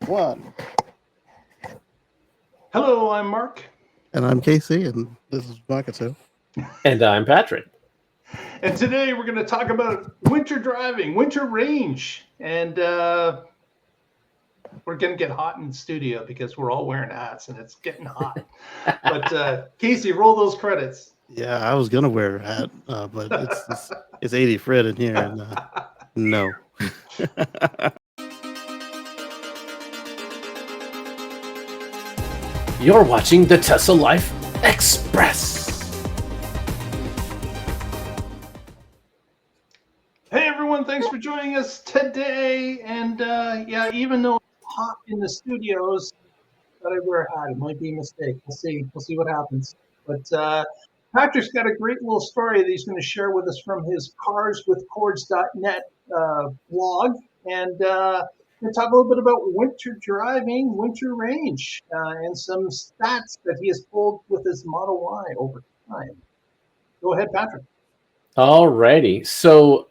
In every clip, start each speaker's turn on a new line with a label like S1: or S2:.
S1: One.
S2: Hello, I'm Mark.
S1: And I'm Casey, and this is Makato.
S3: And I'm Patrick.
S2: And today we're going to talk about winter driving, winter range. And we're going to get hot in the studio because we're all wearing hats and it's getting hot. But Casey, roll those credits.
S1: Yeah, I was gonna wear a hat, but it's 80 Fred in here, and no.
S3: You're watching the Tesla Life Express.
S2: Hey everyone, thanks for joining us today. And yeah, even though it's hot in the studios, that I wear a hat. It might be a mistake. We'll see. We'll see what happens. But Patrick's got a great little story that he's going to share with us from his CarsWithCords.net blog, and we'll talk a little bit about winter driving, winter range, and some stats that he has pulled with his Model Y over time. Go ahead, Patrick.
S3: Alrighty. So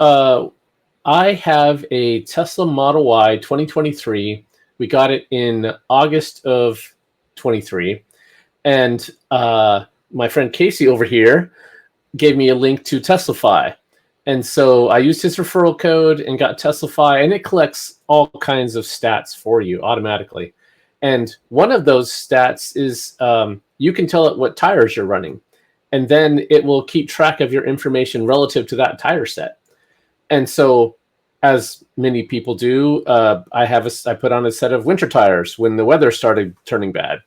S3: I have a Tesla Model Y 2023. We got it in August of 23. And my friend Casey over here gave me a link to Teslafy. And so I used his referral code and got Teslafy, and it collects all kinds of stats for you automatically. And one of those stats is you can tell it what tires you're running. And then it will keep track of your information relative to that tire set. And so, as many people do, I put on a set of winter tires when the weather started turning bad.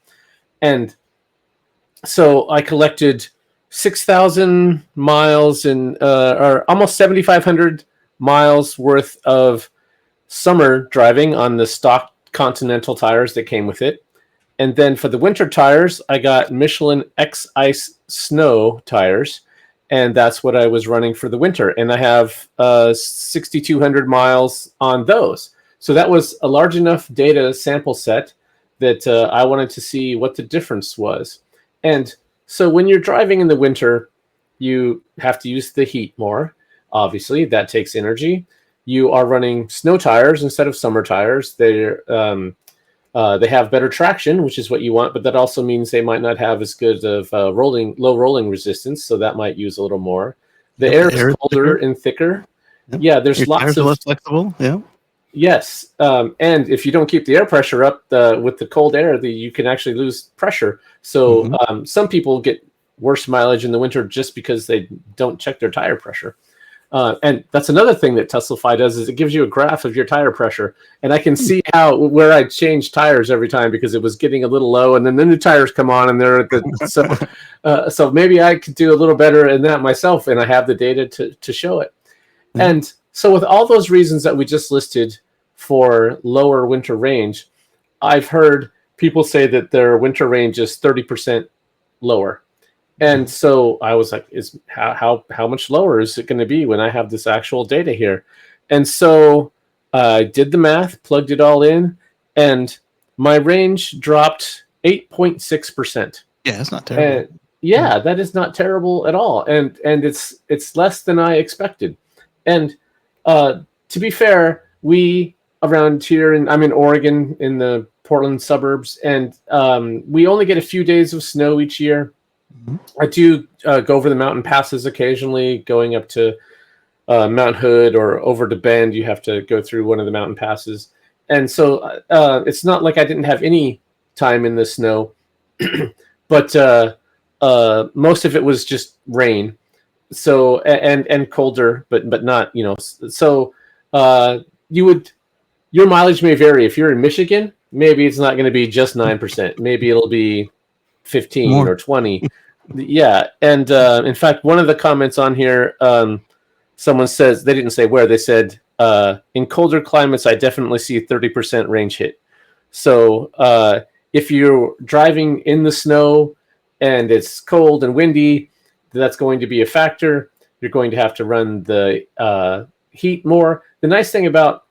S3: And so I collected 6,000 miles or almost 7,500 miles worth of summer driving on the stock Continental tires that came with it. And then for the winter tires, I got Michelin X Ice Snow tires, and that's what I was running for the winter. And I have 6,200 miles on those. So that was a large enough data sample set that I wanted to see what the difference was. And so when you're driving in the winter, you have to use the heat more. Obviously, that takes energy. You are running snow tires instead of summer tires. They have better traction, which is what you want, but that also means they might not have as good of low rolling resistance, so that might use a little more. The air is colder and thicker.
S1: Yep.
S3: Yeah, there's
S1: Your
S3: lots
S1: tires
S3: of
S1: are less flexible. Yeah.
S3: Yes, and if you don't keep the air pressure up with the cold air, you can actually lose pressure. So some people get worse mileage in the winter just because they don't check their tire pressure. And that's another thing that Teslafy does is it gives you a graph of your tire pressure, and I can see where I change tires every time because it was getting a little low, and then the new tires come on, and they're at the so maybe I could do a little better in that myself, and I have the data to show it. And so with all those reasons that we just listed for lower winter range, I've heard people say that their winter range is 30% lower. And so I was like, how much lower is it going to be when I have this actual data here? And so I did the math, plugged it all in, and my range dropped 8.6%.
S1: Yeah, it's not terrible.
S3: And that is not terrible at all. And it's less than I expected. And to be fair, we around here, and I'm in Oregon in the Portland suburbs, and we only get a few days of snow each year. I do go over the mountain passes occasionally, going up to Mount Hood or over to Bend. You have to go through one of the mountain passes. And so it's not like I didn't have any time in the snow, but most of it was just rain. So and colder, but not, so your mileage may vary. If you're in Michigan, maybe it's not going to be just 9%. Maybe it'll be 15
S1: More.
S3: or 20. Yeah. And in fact, one of the comments on here, someone says, they didn't say where, they said, in colder climates, I definitely see a 30% range hit. So if you're driving in the snow and it's cold and windy, that's going to be a factor. You're going to have to run the heat more. The nice thing about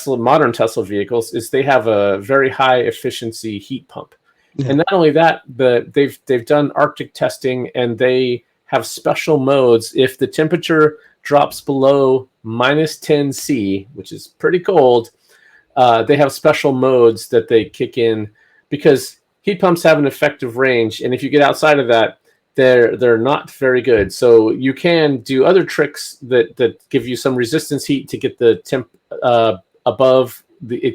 S3: modern Tesla vehicles is they have a very high efficiency heat pump. Yeah. And not only that, but they've done Arctic testing, and they have special modes. If the temperature drops below -10°C, which is pretty cold, they have special modes that they kick in because heat pumps have an effective range, and if you get outside of that, they're not very good. So you can do other tricks that give you some resistance heat to get the temp above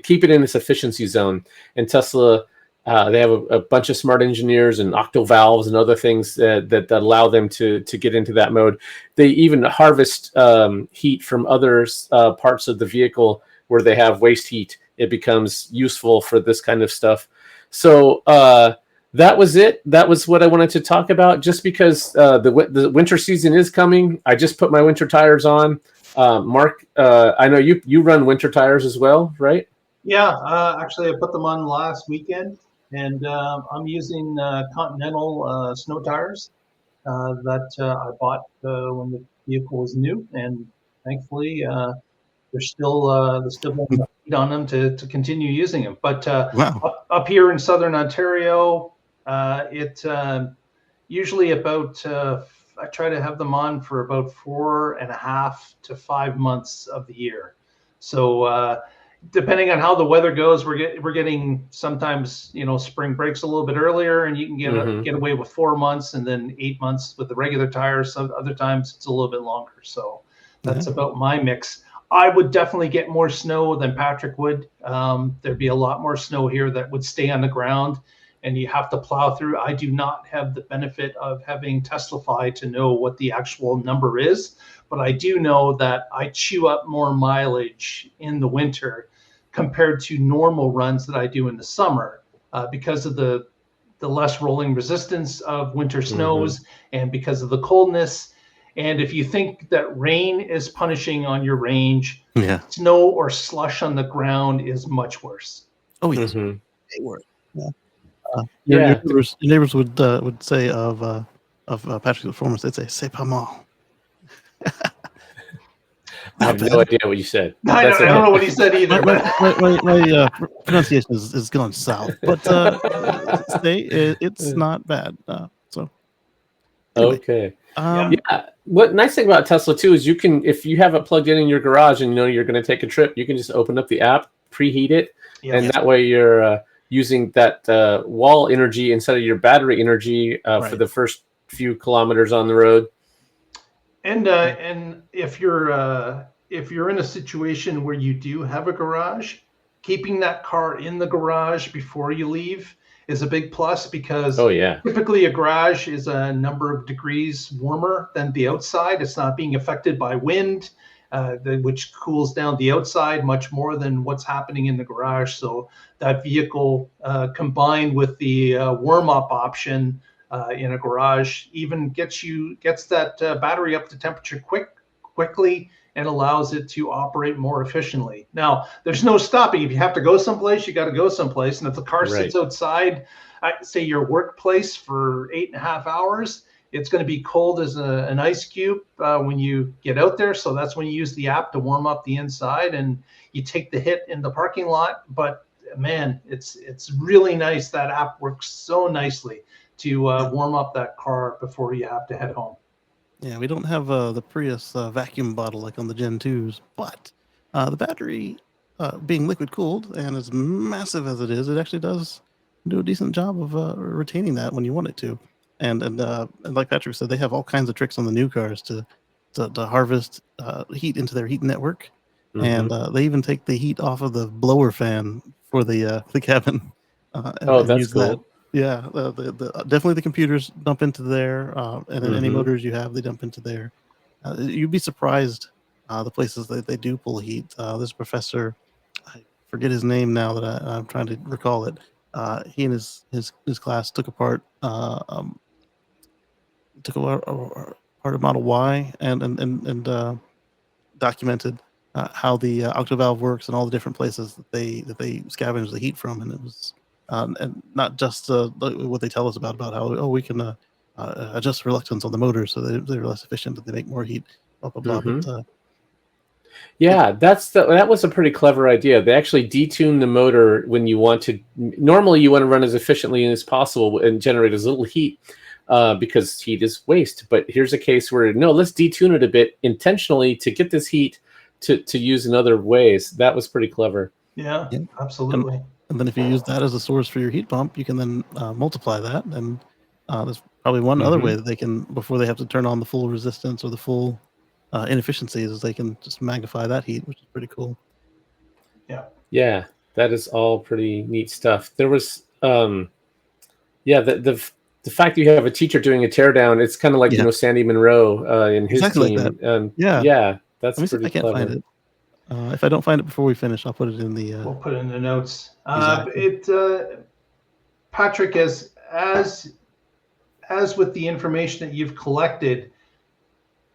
S3: keep it in its efficiency zone. And Tesla, they have a bunch of smart engineers and octo valves and other things that allow them to get into that mode. They even harvest heat from other parts of the vehicle where they have waste heat. It becomes useful for this kind of stuff. So that was it. That was what I wanted to talk about. Just because the winter season is coming, I just put my winter tires on. Mark, I know you run winter tires as well, right?
S2: Yeah, actually, I put them on last weekend, and I'm using Continental snow tires that I bought when the vehicle was new, and thankfully there's still enough heat on them to continue using them. But
S1: Wow.
S2: up here in southern Ontario, it usually about I try to have them on for about 4.5 to 5 months of the year. So depending on how the weather goes, we're getting sometimes spring breaks a little bit earlier, and you can get away with 4 months and then 8 months with the regular tires. Some other times it's a little bit longer. So that's about my mix. I would definitely get more snow than Patrick would. There'd be a lot more snow here that would stay on the ground, and you have to plow through. I do not have the benefit of having Teslafy to know what the actual number is, but I do know that I chew up more mileage in the winter compared to normal runs that I do in the summer because of the less rolling resistance of winter snows and because of the coldness. And if you think that rain is punishing on your range, snow or slush on the ground is much worse.
S1: Oh yes, way worse.
S3: Yeah.
S1: Your neighbors would say of Patrick's performance, they'd say "C'est pas mal."
S3: I have no idea what you said.
S2: I don't know what he said either.
S1: My pronunciation is going south, but it's not bad. So anyway.
S3: Okay. Yeah. What nice thing about Tesla too is you can, if you have it plugged in your garage and you know you're going to take a trip, you can just open up the app, preheat it, and that way you're using that wall energy instead of your battery energy for the first few kilometers on the road.
S2: And if you're in a situation where you do have a garage, keeping that car in the garage before you leave is a big plus because typically a garage is a number of degrees warmer than the outside. It's not being affected by wind, which cools down the outside much more than what's happening in the garage. So that vehicle combined with the warm-up option in a garage even gets that battery up to temperature quickly and allows it to operate more efficiently. Now, there's no stopping. If you have to go someplace, you got to go someplace. And if the car sits outside, say your workplace for 8.5 hours, it's going to be cold as an ice cube when you get out there. So that's when you use the app to warm up the inside and you take the hit in the parking lot. But man, it's really nice. That app works so nicely to warm up that car before you have to head home.
S1: Yeah, we don't have the Prius vacuum bottle like on the Gen 2s, but the battery being liquid cooled and as massive as it is, it actually does do a decent job of retaining that when you want it to. And like Patrick said, they have all kinds of tricks on the new cars to harvest heat into their heat network, and they even take the heat off of the blower fan for the cabin.
S3: And that's
S1: use
S3: cool.
S1: That. Yeah, definitely the computers dump into there, and then any motors you have, they dump into there. You'd be surprised the places that they do pull heat. This professor, I forget his name now that I'm trying to recall it. He and his class took apart part of Model Y and documented how the octovalve works and all the different places that they scavenge the heat from, and it was. And not just what they tell us about how we can adjust reluctance on the motor so they're less efficient, that they make more heat, blah blah blah. But,
S3: that was a pretty clever idea. They actually detune the motor when you want to. Normally, you want to run as efficiently as possible and generate as little heat because heat is waste. But here's a case where no, let's detune it a bit intentionally to get this heat to use in other ways. That was pretty clever.
S2: Yeah,
S1: Yeah.
S2: absolutely.
S1: And then if you use that as a source for your heat pump, you can then multiply that. And there's probably one other way
S3: Mm-hmm.
S1: that they can, before they have to turn on the full resistance or the full inefficiencies, is they can just magnify that heat, which is pretty cool.
S2: Yeah.
S3: Yeah, that is all pretty neat stuff. There was, yeah, the fact that you have a teacher doing a teardown, it's kind of like
S1: Yeah,
S3: Sandy Monroe in his
S1: exactly like that.
S3: team.
S1: Yeah.
S3: Yeah,
S1: Let
S3: that's
S1: me see if
S3: pretty
S1: I can't find
S3: clever.
S1: it. If I don't find it before we finish, I'll put it in the
S2: We'll put it in the notes.
S1: exactly.
S2: Patrick, as with the information that you've collected,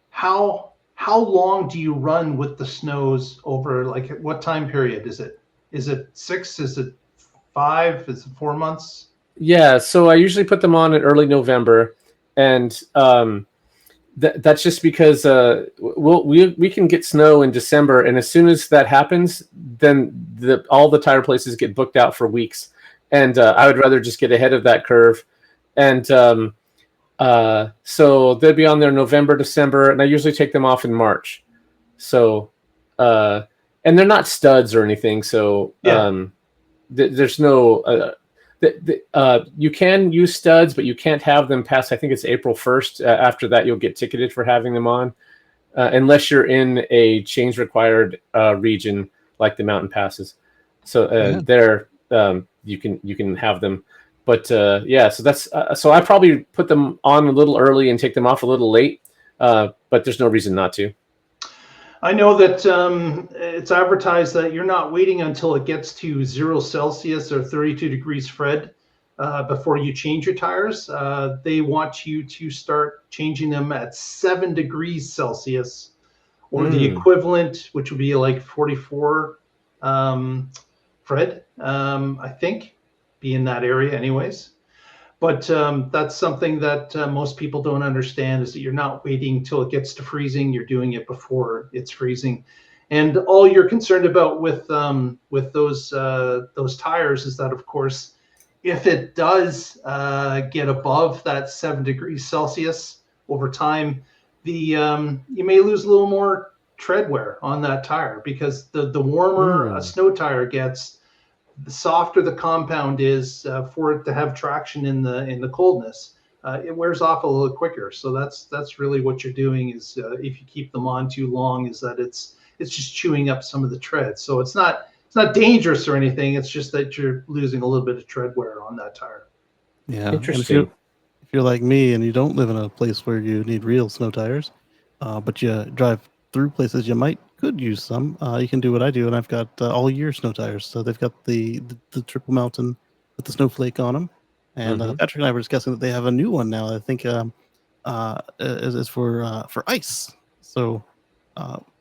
S2: how long do you run with the snows over, like, what time period is it? Is it 6? Is it 5? Is it 4 months?
S3: Yeah, so I usually put them on in early November, and that's just because we can get snow in December, and as soon as that happens, then all the tire places get booked out for weeks, and I would rather just get ahead of that curve, and so they'd be on there November, December, and I usually take them off in March. So, uh, and they're not studs or anything, so
S2: Yeah.
S3: there's no. You can use studs, but you can't have them past. I think it's April 1st. After that, you'll get ticketed for having them on, unless you're in a change required region like the mountain passes. So
S1: Yeah.
S3: there, you can have them. But yeah, so that's so I probably put them on a little early and take them off a little late. But there's no reason not to.
S2: I know that it's advertised that you're not waiting until it gets to 0 Celsius or 32 degrees Fred before you change your tires. They want you to start changing them at 7 degrees Celsius or the
S3: Mm.
S2: equivalent, which would be like 44 Fred, I think, be in that area anyways. But that's something that most people don't understand, is that you're not waiting till it gets to freezing. You're doing it before it's freezing. And all you're concerned about with those tires is that, of course, if it does get above that 7 degrees Celsius over time, you may lose a little more tread wear on that tire, because the warmer a
S3: Mm.
S2: snow tire gets, the softer the compound is for it to have traction in the coldness. It wears off a little quicker. So that's really what you're doing, is if you keep them on too long, is that it's just chewing up some of the tread. So it's not dangerous or anything. It's just that you're losing a little bit of tread wear on that tire.
S1: Yeah. And
S3: Interesting.
S1: if you're like me and you don't live in a place where you need real snow tires, but you drive through places you could use some, you can do what I do, and I've got all year snow tires. So they've got the triple mountain with the snowflake on them, and
S3: Mm-hmm.
S1: Patrick and I were discussing that they have a new one now. I think is for ice. So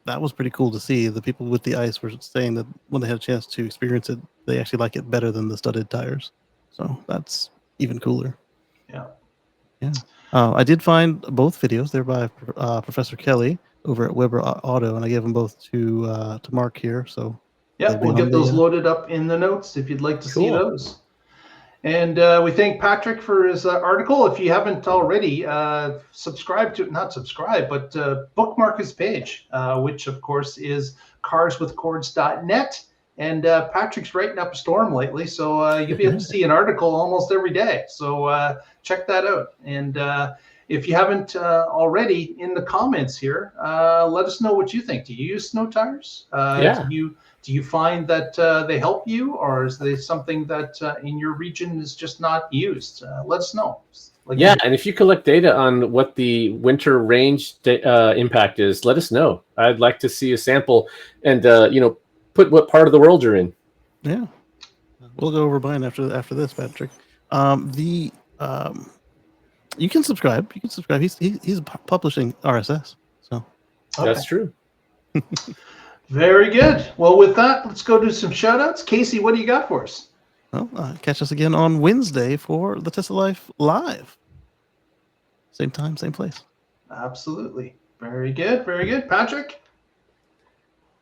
S1: that was pretty cool to see. The people with the ice were saying that when they had a chance to experience it, they actually like it better than the studded tires. So that's even cooler.
S2: Yeah.
S1: Yeah. I did find both videos. They're by Professor Kelly over at Weber Auto, and I gave them both to Mark here. So
S2: Yeah,
S1: they'll be
S2: we'll
S1: on
S2: get those
S1: the.
S2: loaded up in the notes if you'd like to see
S3: Cool.
S2: those. And we thank Patrick for his article. If you haven't already, not subscribe, but bookmark his page, which of course is carswithcords.net. And Patrick's writing up a storm lately, so you'll be able to see an article almost every day. So check that out. And if you haven't already, in the comments here, let us know what you think. Do you use snow tires?
S3: Yeah.
S2: Do you find that they help you, or is there something that in your region is just not used? Let us know.
S3: Yeah, and if you collect data on what the winter range impact is, let us know. I'd like to see a sample, and put what part of the world you're in.
S1: Yeah, we'll go over mine after this, Patrick. The you can subscribe. You can subscribe. He's publishing RSS. So
S2: Okay.
S3: That's true.
S2: Very good. Well, with that, let's go do some shout outs. Casey, what do you got for us?
S1: well, catch us again on Wednesday for the Tesla Life Live. Same time, same place.
S2: Absolutely. Very good. Very good. Patrick?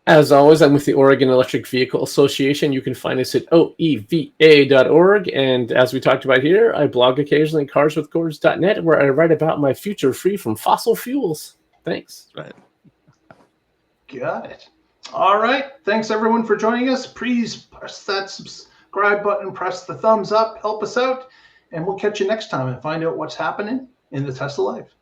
S3: As always, I'm with the Oregon Electric Vehicle Association. You can find us at oeva.org. And as we talked about here, I blog occasionally at carswithcords.net, where I write about my future free from fossil fuels. Thanks.
S1: Right.
S2: Got it. All right. Thanks everyone for joining us. Please press that subscribe button, press the thumbs up, help us out, and we'll catch you next time and find out what's happening in the Tesla life.